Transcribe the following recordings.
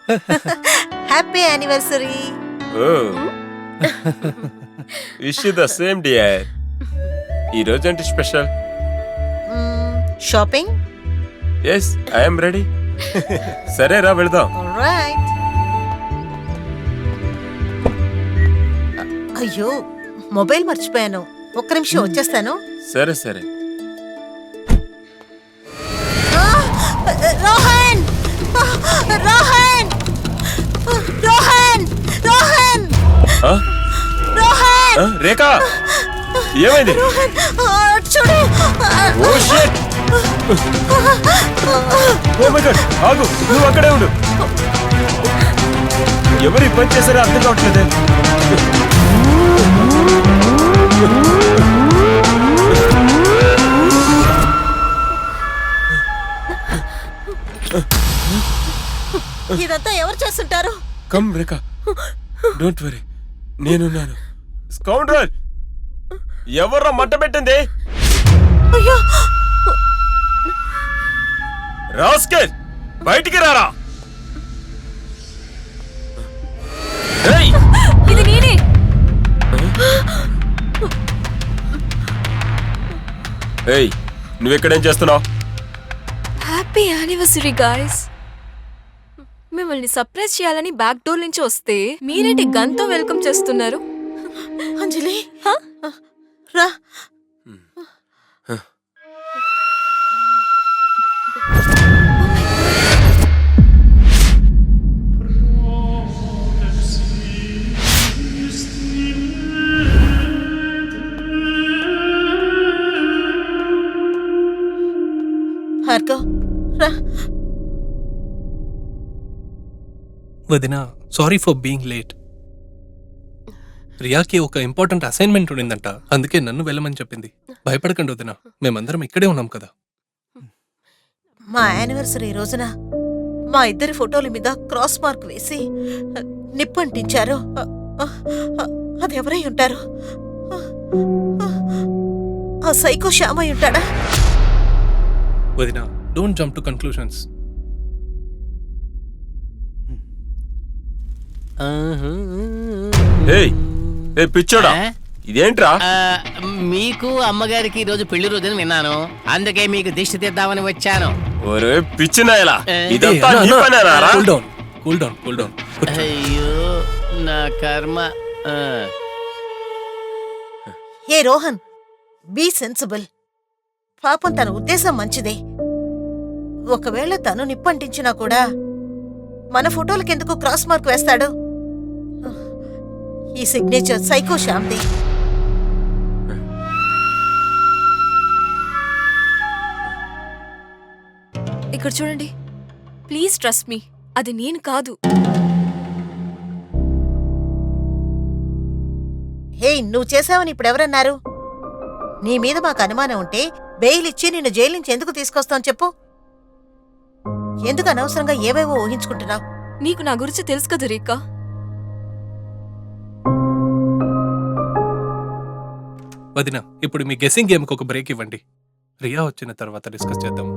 Happy anniversary. Wish you the same dear. ఈ రోజు ఏంటి special? Shopping. Yes, I'm ready. సరే రా వెళదాం. రైట్. అయ్యో, మొబైల్ మర్చిపోయాను. ఒక్క నిమిషం వచ్చేస్తాను. సరే సరే. రోహన్, రోహన్, రోహన్, రోహన్, ఆ? రోహన్, ఆ, రేఖా ఏమైంది? రోహన్, చూడు. Oh shit! Oh my god, ఆగు, నువ్వు అక్కడే ఉండు. ఎవరు ఈ పని చేశారో అర్థం కావట్లేదే. ఇదంతా ఎవరు చేస్తుంటారు? కమ్ రేఖా, డోంట్ వరీ, నేనున్నాను. స్కౌండ్రల్, ఎవర్రా మంట పెట్టింది? అయ్యో, రాస్కెల్, బయటికి రారా. ఏయ్, ఇది నేనే. ఏయ్, నువ్వెక్కడేం చేస్తున్నావు? Happy anniversary guys. మిమ్మల్ని సర్ప్రైజ్ చేయాలని బ్యాక్ డోర్ నుంచి వస్తే మీరేంటి గన్తో వెల్కమ్ చేస్తున్నారు? అంజలి, రా. భార్గవ్, రా. వదినా, సారీ ఫర్ బీయింగ్ లేట్. రియాకి ఒక ఇంపార్టెంట్ అసైన్మెంట్ ఉండిందంట, అందుకే నన్ను వెళ్ళమని చెప్పింది. భయపడకండి వదినా, మేమందరం ఇక్కడే ఉన్నాం కదా. మా యానివర్సరీ రోజున మా ఇద్దరి ఫోటోల మీద క్రాస్ మార్క్ వేసి నిప్పంటించారు. అదెవరై ఉంటారు? ఆ సైకో శ్యామై ఉంటాడా? వదినా, డోంట్ జంప్ టు కన్క్లూషన్స్. ఏయ్, ఏ పిచ్చోడా, ఇదేంట్రా? మీకు అమ్మగారికి ఈ రోజు పెళ్లి రోజుని విన్నాను, అందుకే మీకు దిష్టి తీద్దామని వచ్చాను. ఒరే పిచ్చినాయలా, ఇదంతా నీ పనేనారా? Cool down, cool down, cool down. అయ్యో నా కర్మ. ఏ రోహన్, బీ సెన్సిబుల్. పాపం తన ఉద్దేశం మంచిదే. ఒకవేళ తను నిప్పంటించినా కూడా మన ఫోటోలకెందుకు క్రాస్ మార్క్ వేస్తాడు? ఈ సిగ్నేచర్ సైకో శ్యామ్ది. ఇక్కడ చూడండి, ప్లీజ్ ట్రస్ట్ మీ, అది నేను కాదు. హే, నువ్వు చేసావని ఇప్పుడెవరన్నారు? నీ మీద మాకు అనుమానం ఉంటే బెయిల్ ఇచ్చి నిన్ను జైలు నుంచి ఎందుకు తీసుకొస్తాం చెప్పు? ఎందుకు అనవసరంగా ఏవేవో ఊహించుకుంటున్నావు? నీకు నా గురించి తెలుసు కదా రేఖా. వదినా, ఇప్పుడు మీ గెస్సింగ్ గేమ్కి ఒక బ్రేక్ ఇవ్వండి. రియా వచ్చిన తర్వాత డిస్కస్ చేద్దాం.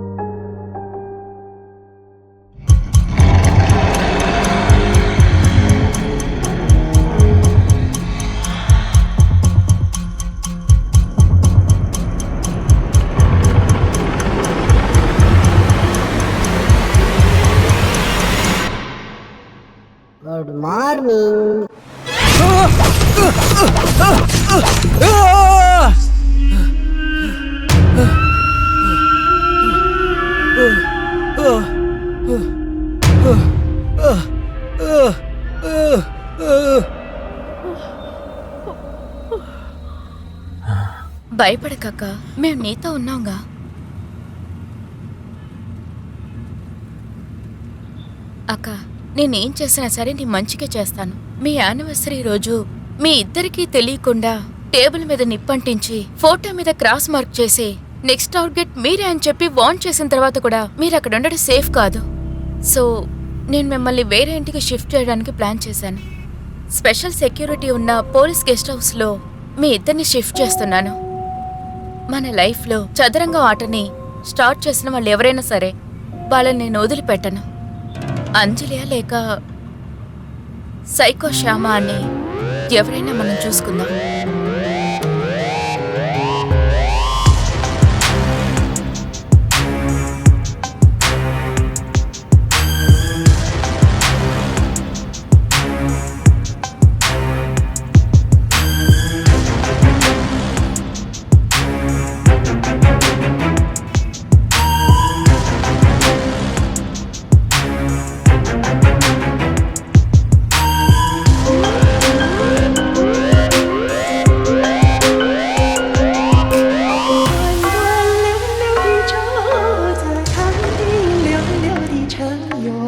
Good morning. భయపడకక్క, మేము నీతో ఉన్నాంగా. అక్క, నేనేం చేసినా సరే నీ మంచిగా చేస్తాను. మీ యానివర్సరీ రోజు మీ ఇద్దరికీ తెలియకుండా టేబుల్ మీద నిప్పంటించి ఫోటో మీద క్రాస్ మార్క్ చేసి నెక్స్ట్ టార్గెట్ మీరే అని చెప్పి వార్న్ చేసిన తర్వాత కూడా మీరు అక్కడ ఉండడం సేఫ్ కాదు. సో నేను మిమ్మల్ని వేరే ఇంటికి షిఫ్ట్ చేయడానికి ప్లాన్ చేశాను. స్పెషల్ సెక్యూరిటీ ఉన్న పోలీస్ గెస్ట్ హౌస్లో మీ ఇద్దరిని షిఫ్ట్ చేస్తున్నాను. మన లైఫ్లో చదరంగం ఆటని స్టార్ట్ చేసిన వాళ్ళు ఎవరైనా సరే వాళ్ళని నేను వదిలిపెట్టను. అంజలియా లేక సైకో శ్యామ అని ఎవరైనా మనం చూసుకుందాం.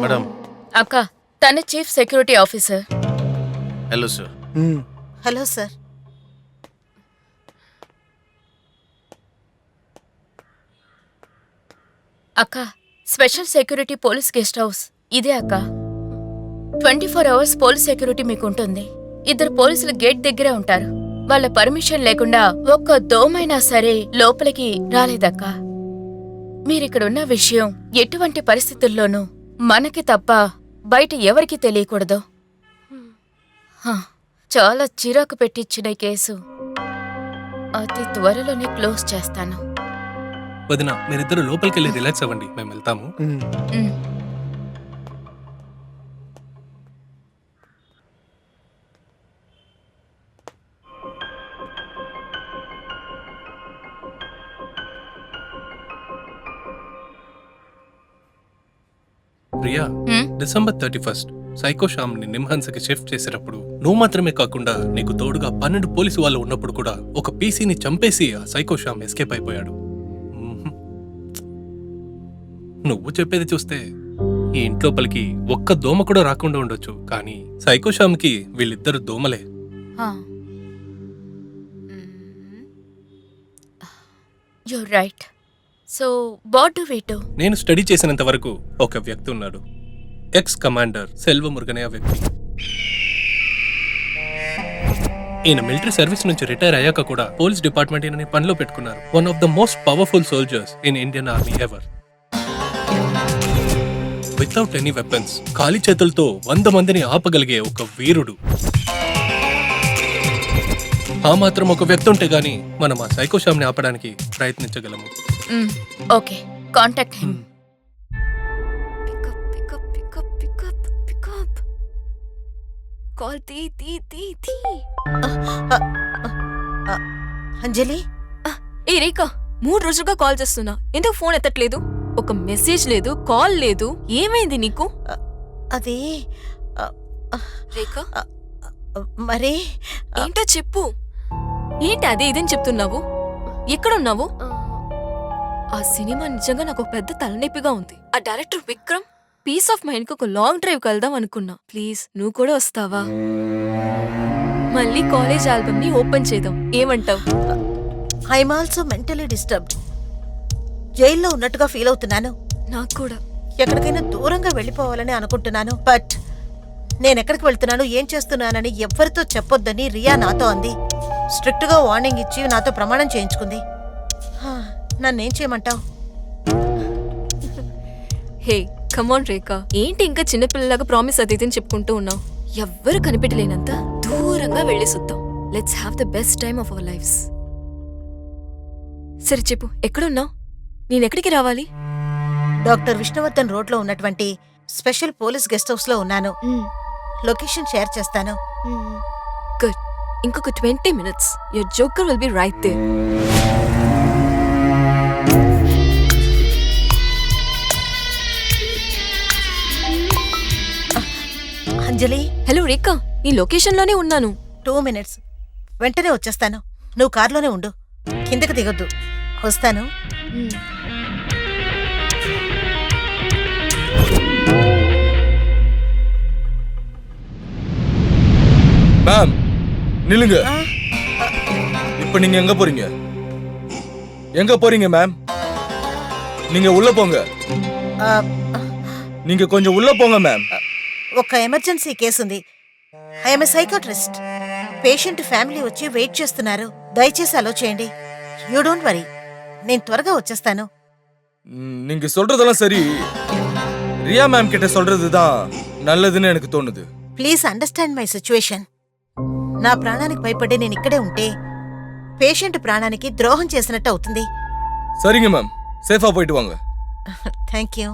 మేడం. అక్క, తన chief security officer. Hello sir. Hello sir. అక్క, special security police guest house ఇదే అక్క. 24 అవర్స్ పోలీస్ సెక్యూరిటీ మీకు ఉంటుంది. 2 పోలీసులు గేట్ దగ్గరే ఉంటారు. వాళ్ళ పర్మిషన్ లేకుండా ఒక్క దోమైనా సరే లోపలికి రాలేదక్క. మీరిక్కడున్న విషయం ఎటువంటి పరిస్థితుల్లోనూ మనకి తప్ప బయట ఎవరికీ తెలియకూడదు. చాలా చిరాకు పెట్టించిన కేసు అతి త్వరలోనే క్లోజ్ చేస్తాను. వదిన, మీరిద్దరు లోపలికి వెళ్ళి రిలాక్స్ అవ్వండి, మేము వెళ్తాము. ఉమ్. ప్రియా, ఉమ్. డిసెంబర్ 31 సైకో శ్యామ్ ని నిమ్హన్స్కి షిఫ్ట్ చేసేటప్పుడు నువ్వు మాత్రమే కాకుండా నీకు తోడుగా 12 పోలీసు వాళ్ళు ఉన్నప్పుడు కూడా ఒక పీసీని చంపేసి ఆ సైకో శ్యామ్ ఎస్కేప్ అయిపోయాడు. నువ్వు చెప్పేది చూస్తే ఈ ఇంట్లోపలికి ఒక్క దోమ కూడా రాకుండా ఉండొచ్చు, కానీ సైకో శ్యామ్ కి వీళ్ళిద్దరు దోమలే. You're right. So, what do we do? నేను స్టడీ చేసినంత వరకు ఒక వ్యక్తి ఉన్నాడు, ఎక్స్ కమాండర్ సెల్వమురుగన్ అనే వ్యక్తి. ఈయన మిలిటరీ సర్వీస్ నుంచి రిటైర్ అయ్యాక కూడా పోలీస్ డిపార్ట్మెంట్ ఈయనని పనిలో పెట్టుకున్నారు. One of the most powerful soldiers in Indian army ever. Without any weapons, ఖాళీ చేతులతో 100 మందిని ఆపగలిగే ఒక వీరుడు. ఆ మాత్రం ఒక వ్యక్తి ఉంటే గానీ మనం ఆ సైకో శ్యామ్ని ఆపడానికి ప్రయత్నించగలము. Okay, contact him. కాల్ తీ. అంజలి, ఏ రేఖా, 3 రోజులుగా కాల్ చేస్తున్నా, ఎందుకు ఫోన్ ఎత్తట్లేదు? ఒక మెసేజ్ లేదు, కాల్ లేదు, ఏమైంది నీకు? అది రేఖా, మరి ఏంటో చెప్పు. ఏంటి అదే ఇదని చెప్తున్నావు? ఎక్కడున్నావు? ఆ సినిమా నిజంగా నాకు ఒక పెద్ద తలనొప్పిగా ఉంది. ఆ director Vikram piece of mind కు ఒక లాంగ్ డ్రైవ్ వెళ్దాం అనుకున్నా. ప్లీజ్ నువ్వు కూడా వస్తావా? మళ్ళీ కాలేజ్ ఆల్బమ్ ని ఓపెన్ చేద్దాం, ఏమంటావు? I'm also mentally disturbed. జైల్లో ఉన్నట్టుగా ఫీల్ అవుతున్నాను. నాకు కూడా. ఎక్కడికైనా దూరంగా వెళ్ళిపోవాలని అనుకుంటున్నాను. బట్ నేనెక్కడికి వెళ్తున్నాను, ఏం చేస్తున్నానని ఎవ్వరితో చెప్పొద్దని రియా నాతో అంది. స్ట్రిక్ట్ గా వార్నింగ్ ఇచ్చి నాతో ప్రమాణం చేయించుకుంది. నన్నేం చేయమంటావు? హే కమాన్ రేఖా, ఏంటి ఇంకా చిన్నపిల్లలాగా ప్రామిస్ అది ఇదని చెప్పుకుంటూ ఉన్నావు? ఎవ్వరు కనిపెట్టలేనంత దూరంగా వెళ్ళి చూద్దాం. Let's have the best time of our lives. సరే చెప్పు, ఎక్కడున్నావు? నేనెక్కడికి రావాలి? డాక్టర్ విష్ణువర్ధన్ రోడ్ లో ఉన్నటువంటి స్పెషల్ పోలీస్ గెస్ట్ హౌస్ లో ఉన్నాను. లొకేషన్ షేర్ చేస్తాను. గుడ్. ఇంకొక 20 minutes your joker will be right there. Anjali, hello Rekha, నీ లొకేషన్ లోనే ఉన్నాను. 2 minutes, వెంటనే వచ్చేస్తాను. నువ్వు కార్లోనే ఉండు, కిందకి దిగొద్దు. వస్తాను. மேம் நில்லுங்க. இப்ப நீங்க எங்க போறீங்க? எங்க போறீங்க மேம்? நீங்க உள்ள போங்க. நீங்க கொஞ்சம் உள்ள போங்க மேம். ఒక ఎమర్జెన్సీ కేసు ఉంది. I'm a psychiatrist. Patient family వచ్చి వెయిట్ చేస్తున్నారు. దయచేసి అలో చేయండి. యూ డోంట్ వరీ, నేను త్వరగా వచ్చేస్తాను. நீங்க சொல்றதெல்லாம் சரி. ரியா மேம் கிட்ட சொல்றதுதான் நல்லதுன்னு எனக்கு தோணுது. Please understand my situation. నా ప్రాణానికి భయపడి నేను ఇక్కడే ఉంటే పేషెంట్ ప్రాణానికి ద్రోహం చేసినట్టు అవుతుంది. சரிங்க மேம், சேஃபா போயிட்டு வாங்க. Thank you.